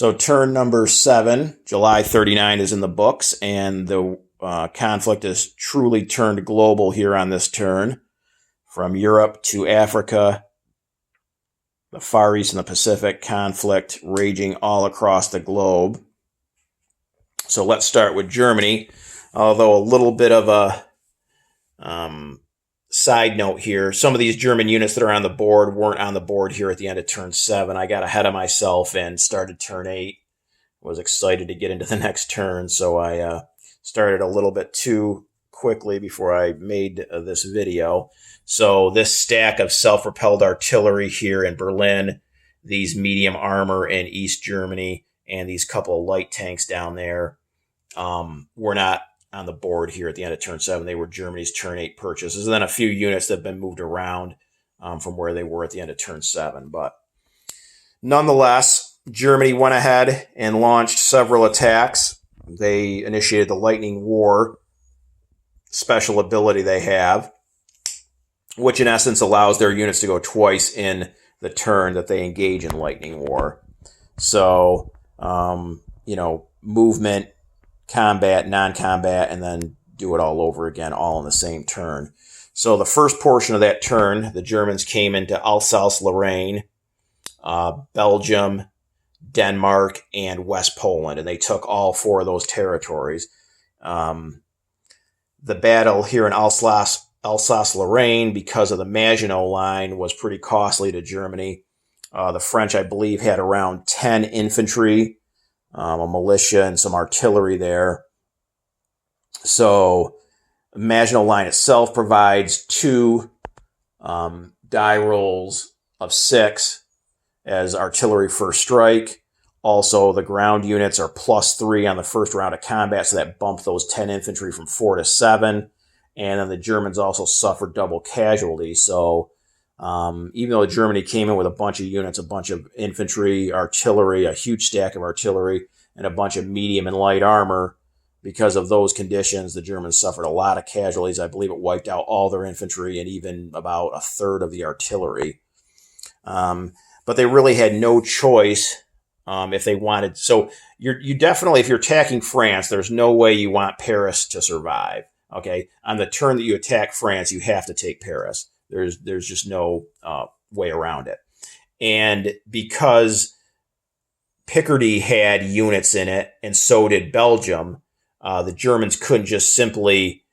So turn number 7, July 39, is in the books, and the conflict has truly turned global here on this turn, from Europe to Africa, the Far East and the Pacific, conflict raging all across the globe. So let's start with Germany, although a little bit of a side note here. Some of these German units that are on the board weren't on the board here at the end of turn 7. I got ahead of myself and started turn 8. Was excited to get into the next turn, so I started a little bit too quickly before I made this video. So this stack of self-propelled artillery here in Berlin, these medium armor in East Germany, and these couple of light tanks down there were not on the board here at the end of turn 7. They were Germany's turn 8 purchases, and then a few units that have been moved around from where they were at the end of turn 7. But nonetheless, Germany went ahead and launched several attacks. They initiated the Lightning War special ability they have, which in essence allows their units to go twice in the turn that they engage in Lightning War. So, movement, combat, non-combat, and then do it all over again, all in the same turn. So the first portion of that turn, the Germans came into Alsace-Lorraine, Belgium, Denmark, and West Poland, and they took all 4 of those territories. The battle here in Alsace-Lorraine, because of the Maginot Line, was pretty costly to Germany. The French, I believe, had around 10 infantry, a militia, and some artillery there. So Maginot Line itself provides 2 die rolls of 6 as artillery first strike. Also, the ground units are +3 on the first round of combat, so that bumped those 10 infantry from 4 to 7. And then the Germans also suffered double casualties. So even though Germany came in with a bunch of units, a bunch of infantry, artillery, a huge stack of artillery, and a bunch of medium and light armor, because of those conditions, the Germans suffered a lot of casualties. I believe it wiped out all their infantry and even about a third of the artillery. But they really had no choice if they wanted. So you definitely, if you're attacking France, there's no way you want Paris to survive. Okay, on the turn that you attack France, you have to take Paris. There's just no way around it. And because Picardy had units in it, and so did Belgium, the Germans couldn't just simply,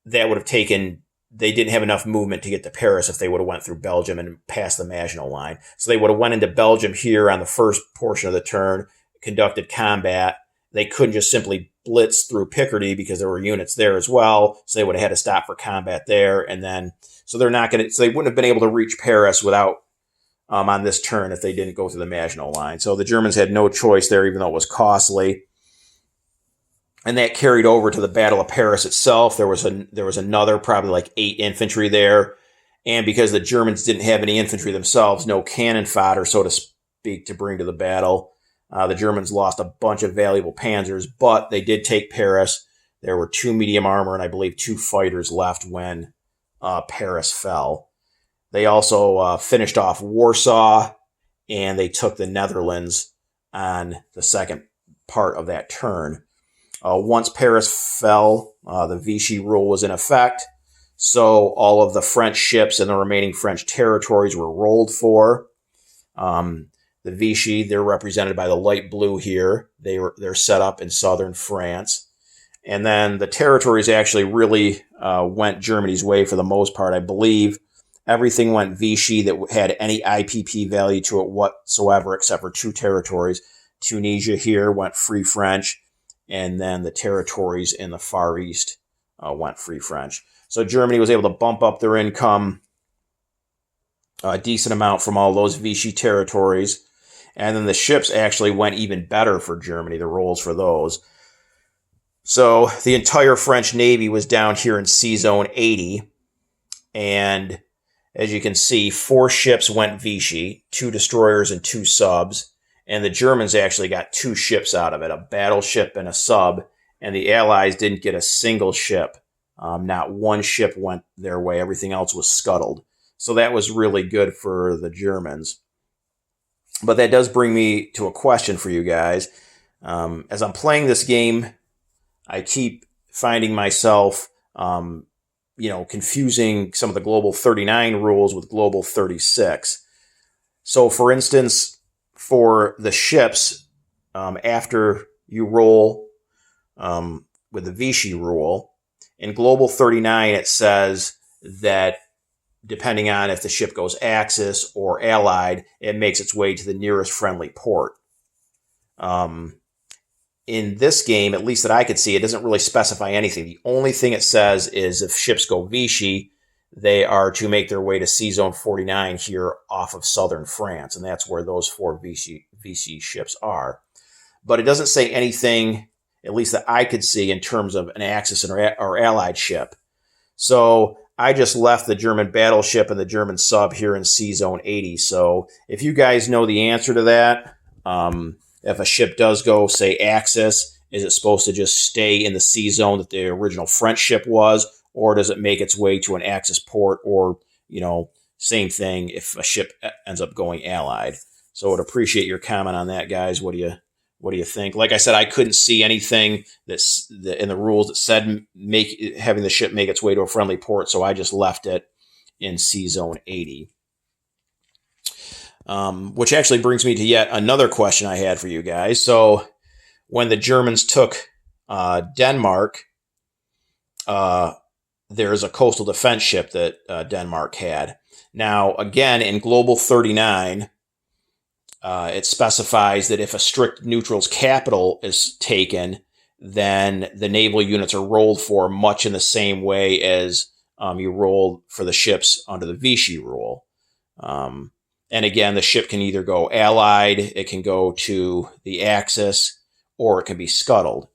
that would have taken, they didn't have enough movement to get to Paris if they would have went through Belgium and past the Maginot Line. So they would have went into Belgium here on the first portion of the turn, conducted combat. They couldn't just simply blitz through Picardy because there were units there as well. So they would have had to stop for combat there. And then, so they're not going to, so they wouldn't have been able to reach Paris without, on this turn if they didn't go through the Maginot Line. So the Germans had no choice there, even though it was costly. And that carried over to the Battle of Paris itself. There was another probably like 8 infantry there. And because the Germans didn't have any infantry themselves, no cannon fodder, so to speak, to bring to the battle, the Germans lost a bunch of valuable panzers, but they did take Paris. There were 2 medium armor and I believe 2 fighters left when Paris fell. They also finished off Warsaw, and they took the Netherlands on the second part of that turn. Once Paris fell, the Vichy rule was in effect, so all of the French ships and the remaining French territories were rolled for. The Vichy, they're represented by the light blue here. They're set up in southern France. And then the territories actually really went Germany's way for the most part. I believe everything went Vichy that had any IPP value to it whatsoever, except for 2 territories. Tunisia here went Free French, and then the territories in the Far East went Free French. So Germany was able to bump up their income a decent amount from all those Vichy territories. And then the ships actually went even better for Germany, the rolls for those. So the entire French Navy was down here in Sea Zone 80. And as you can see, 4 ships went Vichy, 2 destroyers and 2 subs. And the Germans actually got 2 ships out of it, a battleship and a sub. And the Allies didn't get a single ship. Not one ship went their way. Everything else was scuttled. So that was really good for the Germans. But that does bring me to a question for you guys. As I'm playing this game, I keep finding myself, confusing some of the Global 39 rules with Global 36. So, for instance, for the ships, after you roll with the Vichy rule, in Global 39, it says that depending on if the ship goes Axis or Allied, it makes its way to the nearest friendly port. In this game, at least that I could see, it doesn't really specify anything. The only thing it says is if ships go Vichy, they are to make their way to Sea Zone 49 here off of southern France, and that's where those 4 Vichy ships are. But it doesn't say anything, at least that I could see, in terms of an Axis or Allied ship. So I just left the German battleship and the German sub here in Sea Zone 80. So if you guys know the answer to that, if a ship does go, say, Axis, is it supposed to just stay in the sea zone that the original French ship was, or does it make its way to an Axis port, or, same thing if a ship ends up going Allied? So I would appreciate your comment on that, guys. What do you think? Like I said, I couldn't see anything that's in the rules that said having the ship make its way to a friendly port, so I just left it in Sea Zone 80. Which actually brings me to yet another question I had for you guys. So when the Germans took Denmark, there's a coastal defense ship that Denmark had. Now, again, in Global 39, it specifies that if a strict neutral's capital is taken, then the naval units are rolled for much in the same way as you roll for the ships under the Vichy rule. And again, the ship can either go Allied, it can go to the Axis, or it can be scuttled.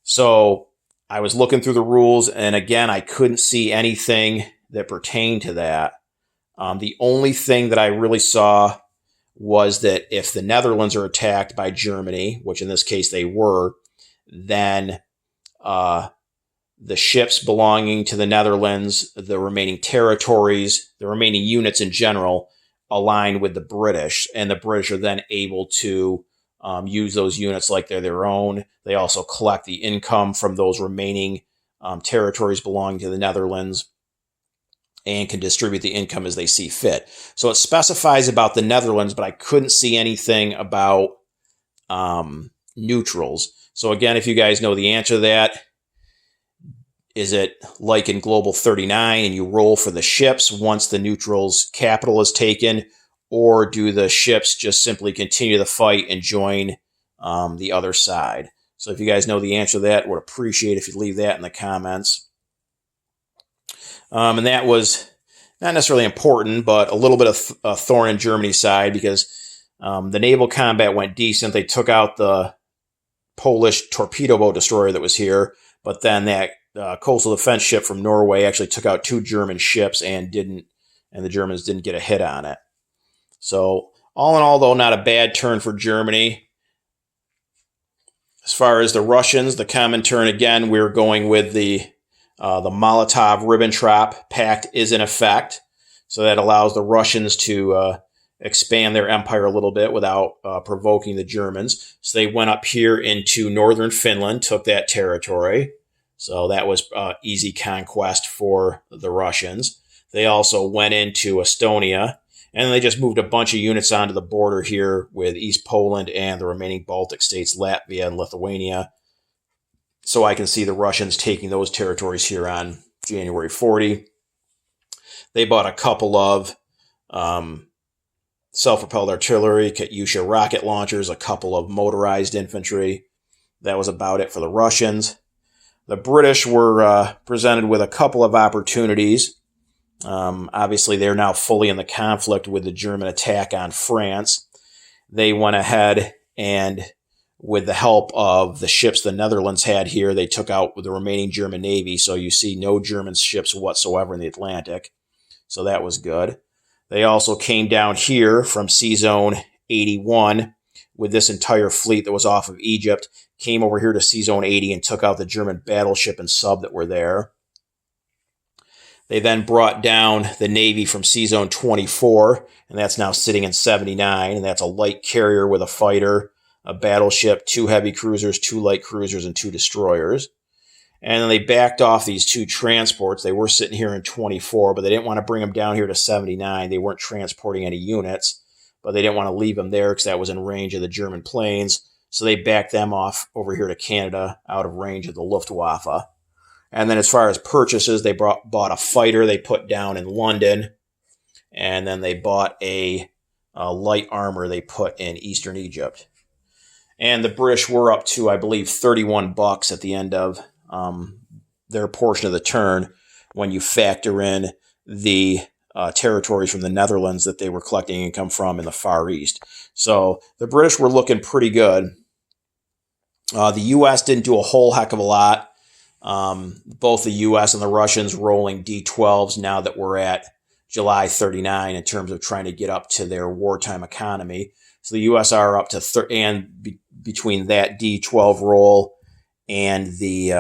So I was looking through the rules, and again, I couldn't see anything that pertained to that. The only thing that I really saw was that if the Netherlands are attacked by Germany, which in this case they were, then the ships belonging to the Netherlands, the remaining territories, the remaining units in general, align with the British, and the British are then able to use those units like they're their own. They also collect the income from those remaining territories belonging to the Netherlands and can distribute the income as they see fit. So it specifies about the Netherlands, but I couldn't see anything about neutrals. So again, if you guys know the answer to that, is it like in Global 39 and you roll for the ships once the neutral's capital is taken, or do the ships just simply continue the fight and join the other side? So if you guys know the answer to that, would appreciate if you leave that in the comments. And that was not necessarily important, but a little bit of a thorn in Germany's side, because the naval combat went decent. They took out the Polish torpedo boat destroyer that was here, but then that coastal defense ship from Norway actually took out 2 German ships and the Germans didn't get a hit on it. So all in all, though, not a bad turn for Germany. As far as the Russians, the common turn, again, we're going with the Molotov-Ribbentrop Pact is in effect. So that allows the Russians to expand their empire a little bit without provoking the Germans. So they went up here into northern Finland, took that territory. So that was easy conquest for the Russians. They also went into Estonia, and they just moved a bunch of units onto the border here with East Poland and the remaining Baltic states, Latvia and Lithuania. So I can see the Russians taking those territories here on January 40. They bought a couple of self-propelled artillery, Katyusha rocket launchers, a couple of motorized infantry. That was about it for the Russians. The British were presented with a couple of opportunities. Obviously, they're now fully in the conflict with the German attack on France. They went ahead and, with the help of the ships the Netherlands had here, they took out the remaining German Navy. So you see no German ships whatsoever in the Atlantic. So that was good. They also came down here from Sea Zone 81 with this entire fleet that was off of Egypt, came over here to Sea Zone 80 and took out the German battleship and sub that were there. They then brought down the Navy from Sea Zone 24, and that's now sitting in 79, and that's a light carrier with a fighter, a battleship, 2 heavy cruisers, 2 light cruisers, and 2 destroyers. And then they backed off these 2 transports. They were sitting here in 24, but they didn't want to bring them down here to 79. They weren't transporting any units, but they didn't want to leave them there because that was in range of the German planes. So they backed them off over here to Canada, out of range of the Luftwaffe. And then as far as purchases, they bought a fighter they put down in London. And then they bought a light armor they put in Eastern Egypt. And the British were up to, I believe, $31 at the end of their portion of the turn when you factor in the territories from the Netherlands that they were collecting income from in the Far East. So the British were looking pretty good. The U.S. didn't do a whole heck of a lot. Both the U.S. and the Russians rolling D-12s now that we're at July 39 in terms of trying to get up to their wartime economy. So the U.S. are up to between that D-12 roll and the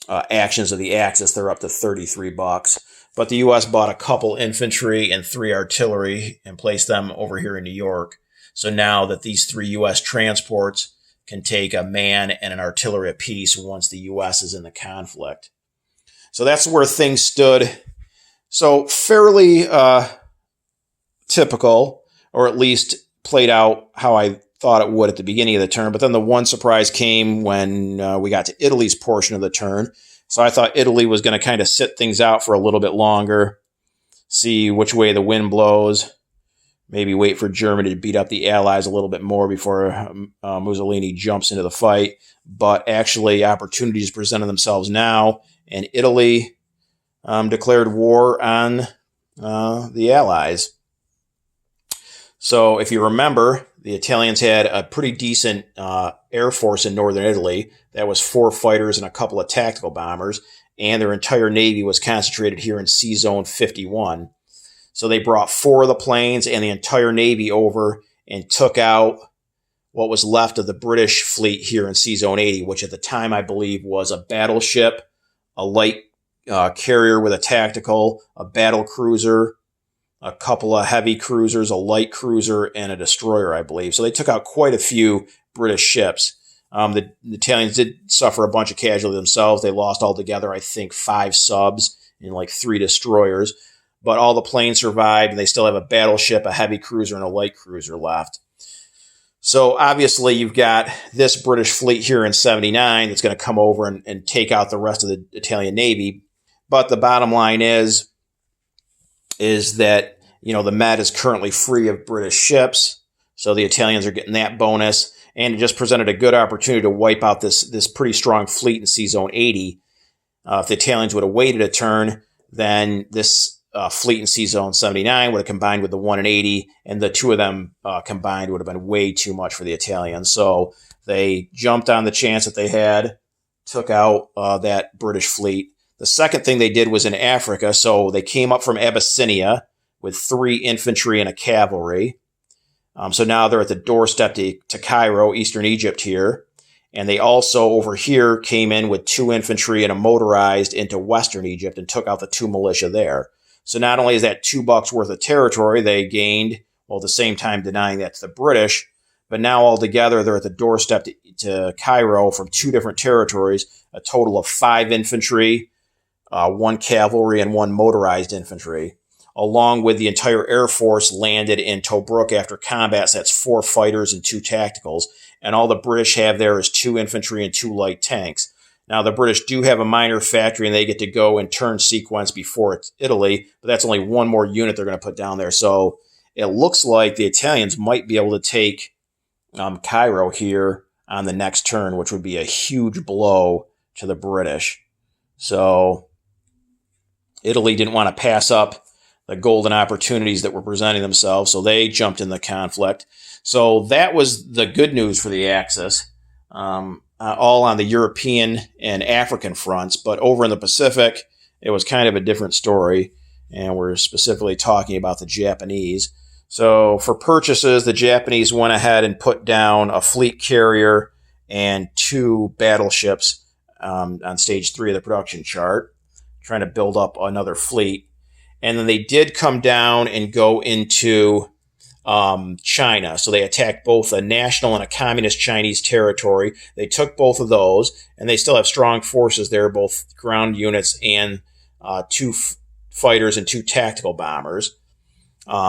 actions of the Axis, they're up to $33. But the U.S. bought a couple infantry and 3 artillery and placed them over here in New York. So now that these 3 U.S. transports can take a man and an artillery apiece once the U.S. is in the conflict. So that's where things stood. So fairly typical, or at least played out how I thought it would at the beginning of the turn. But then the one surprise came when we got to Italy's portion of the turn. So I thought Italy was going to kind of sit things out for a little bit longer, see which way the wind blows, maybe wait for Germany to beat up the Allies a little bit more before Mussolini jumps into the fight. But actually, opportunities presented themselves now, and Italy declared war on the Allies. So if you remember, the Italians had a pretty decent air force in northern Italy. That was 4 fighters and a couple of tactical bombers, and their entire Navy was concentrated here in Sea Zone 51. So they brought 4 of the planes and the entire Navy over and took out what was left of the British fleet here in Sea Zone 80, which at the time I believe was a battleship, a light carrier with a tactical, a battle cruiser, a couple of heavy cruisers, a light cruiser, and a destroyer, I believe. So they took out quite a few British ships. The Italians did suffer a bunch of casualties themselves. They lost altogether, I think, 5 subs and like 3 destroyers. But all the planes survived, and they still have a battleship, a heavy cruiser, and a light cruiser left. So obviously you've got this British fleet here in 79 that's going to come over and take out the rest of the Italian Navy. But the bottom line is that, you know, the Med is currently free of British ships, so the Italians are getting that bonus, and it just presented a good opportunity to wipe out this pretty strong fleet in Sea Zone 80. If the Italians would have waited a turn, then this fleet in Sea Zone 79 would have combined with the one in 80, and the 2 of them combined would have been way too much for the Italians. So they jumped on the chance that they had, took out that British fleet. The second thing they did was in Africa. So they came up from Abyssinia with 3 infantry and a cavalry. So now they're at the doorstep to Cairo, Eastern Egypt here. And they also over here came in with 2 infantry and a motorized into Western Egypt and took out the 2 militia there. So not only is that $2 worth of territory they gained, while at the same time denying that to the British, but now altogether they're at the doorstep to Cairo from 2 different territories, a total of 5 infantry, 1 cavalry, and 1 motorized infantry, along with the entire Air Force landed in Tobruk after combat. So that's 4 fighters and 2 tacticals. And all the British have there is 2 infantry and 2 light tanks. Now, the British do have a minor factory, and they get to go in turn sequence before it's Italy, but that's only 1 more unit they're going to put down there. So it looks like the Italians might be able to take Cairo here on the next turn, which would be a huge blow to the British. So Italy didn't want to pass up the golden opportunities that were presenting themselves, so they jumped in the conflict. So that was the good news for the Axis, all on the European and African fronts. But over in the Pacific, it was kind of a different story, and we're specifically talking about the Japanese. So for purchases, the Japanese went ahead and put down a fleet carrier and 2 battleships on stage 3 of the production chart. trying to build up another fleet. And then they did come down and go into China. So they attacked both a national and a communist Chinese territory. They took both of those, and they still have strong forces there, both ground units and two fighters and two tactical bombers.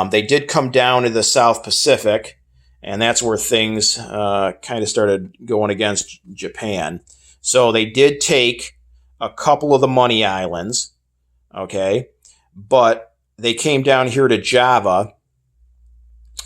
They did come down to the South Pacific, and that's where things kind of started going against Japan. So they did take a couple of the Money Islands, okay, but they came down here to Java,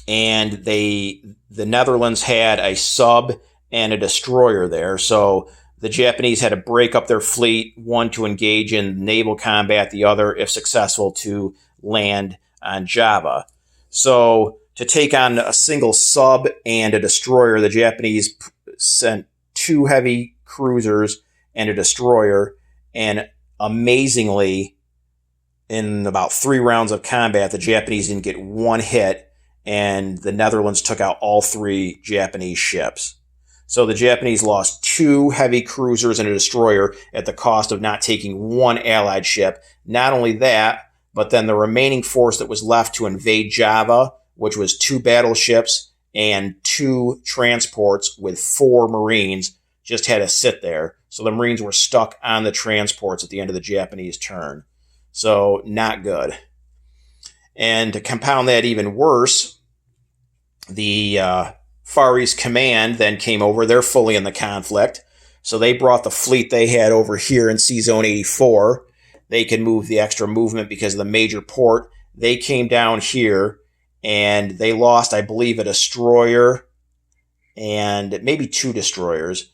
and the Netherlands had a sub and a destroyer there. So the Japanese had to break up their fleet, one to engage in naval combat, the other, if successful, to land on Java. So to take on a single sub and a destroyer, the Japanese sent 2 heavy cruisers and a destroyer, and amazingly, in about 3 rounds of combat, the Japanese didn't get 1 hit, and the Netherlands took out all 3 Japanese ships. So the Japanese lost 2 heavy cruisers and a destroyer at the cost of not taking 1 Allied ship. Not only that, but then the remaining force that was left to invade Java, which was 2 battleships and 2 transports with 4 Marines, just had to sit there. So the Marines were stuck on the transports at the end of the Japanese turn. So not good. And to compound that even worse, the Far East Command then came over. They're fully in the conflict. So they brought the fleet they had over here in Sea Zone 84. They could move the extra movement because of the major port. They came down here, and they lost, I believe, a destroyer and maybe 2 destroyers.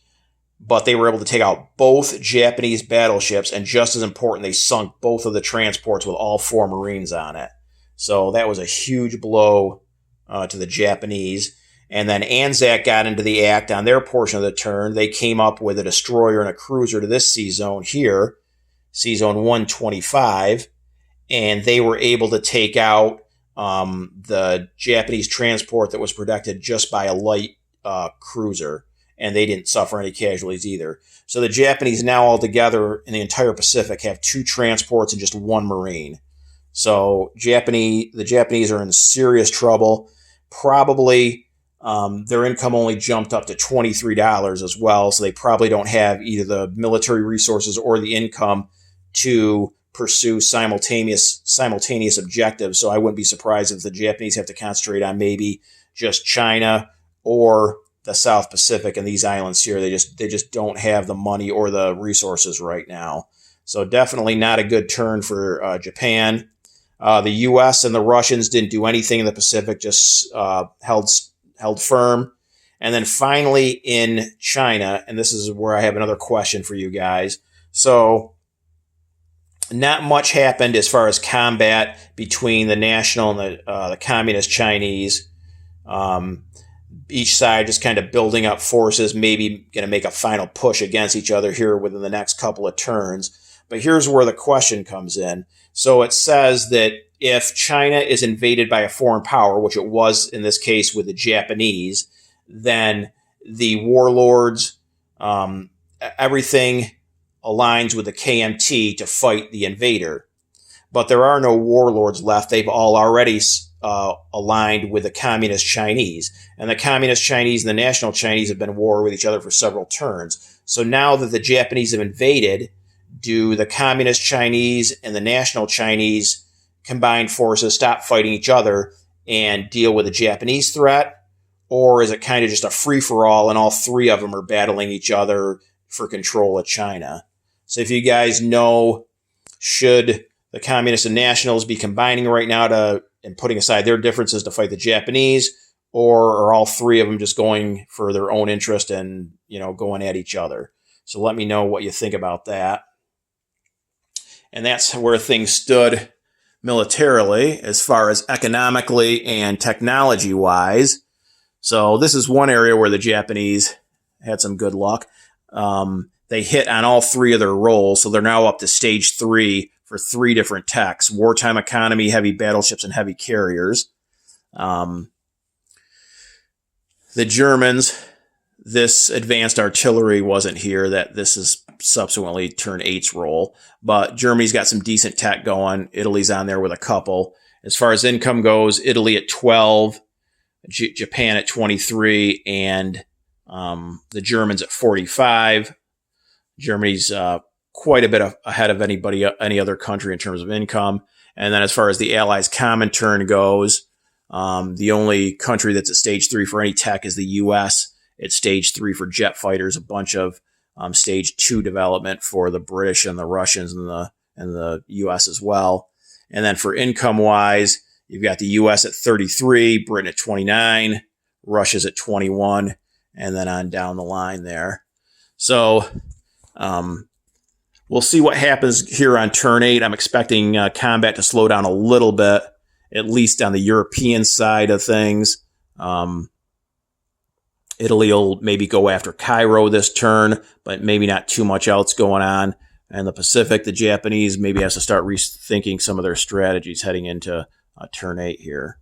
But they were able to take out both Japanese battleships, and just as important, they sunk both of the transports with all 4 Marines on it. So that was a huge blow to the Japanese. And then Anzac got into the act on their portion of the turn. They came up with a destroyer and a cruiser to this sea zone here, Sea Zone 125, and they were able to take out the Japanese transport that was protected just by a light cruiser, and they didn't suffer any casualties either. So the Japanese now altogether in the entire Pacific have 2 transports and just 1 Marine. So the Japanese are in serious trouble. Probably their income only jumped up to $23 as well, so they probably don't have either the military resources or the income to pursue simultaneous objectives. So I wouldn't be surprised if the Japanese have to concentrate on maybe just China or the South Pacific and these islands here. They just don't have the money or the resources right now. So definitely not a good turn for Japan. The U.S. and the Russians didn't do anything in the Pacific, just held firm. And then finally in China, and this is where I have another question for you guys. So not much happened as far as combat between the national and the communist Chinese. Each side just kind of building up forces, maybe going to make a final push against each other here within the next couple of turns. But here's where the question comes in. So it says that if China is invaded by a foreign power, which it was in this case with the Japanese, then the warlords, everything aligns with the KMT to fight the invader. But there are no warlords left. They've all already aligned with the communist Chinese. And the communist Chinese and the national Chinese have been at war with each other for several turns. So now that the Japanese have invaded, do the communist Chinese and the national Chinese combined forces stop fighting each other and deal with the Japanese threat? Or is it kind of just a free-for-all and all 3 of them are battling each other for control of China? So if you guys know, should the communists and nationals be combining right now and putting aside their differences to fight the Japanese, or are all 3 of them just going for their own interest and, going at each other? So let me know what you think about that. And that's where things stood militarily as far as economically and technology-wise. So this is one area where the Japanese had some good luck. They hit on all 3 of their roles, so they're now up to stage 3 for 3 different techs: wartime economy, heavy battleships, and heavy carriers. The Germans, this advanced artillery wasn't here. That this is subsequently turn 8's role. But Germany's got some decent tech going. Italy's on there with a couple. As far as income goes, Italy at 12, Japan at 23, and the Germans at 45. Germany's quite a bit ahead of any other country in terms of income. And then as far as the Allies' common turn goes, the only country that's at stage 3 for any tech is the U.S. It's stage 3 for jet fighters, a bunch of stage 2 development for the British and the Russians and the U.S. as well. And then for income-wise, you've got the U.S. at 33, Britain at 29, Russia's at 21, and then on down the line there. So we'll see what happens here on turn 8. I'm expecting combat to slow down a little bit, at least on the European side of things. Italy will maybe go after Cairo this turn, but maybe not too much else going on. And the Pacific, the Japanese maybe has to start rethinking some of their strategies heading into turn 8 here.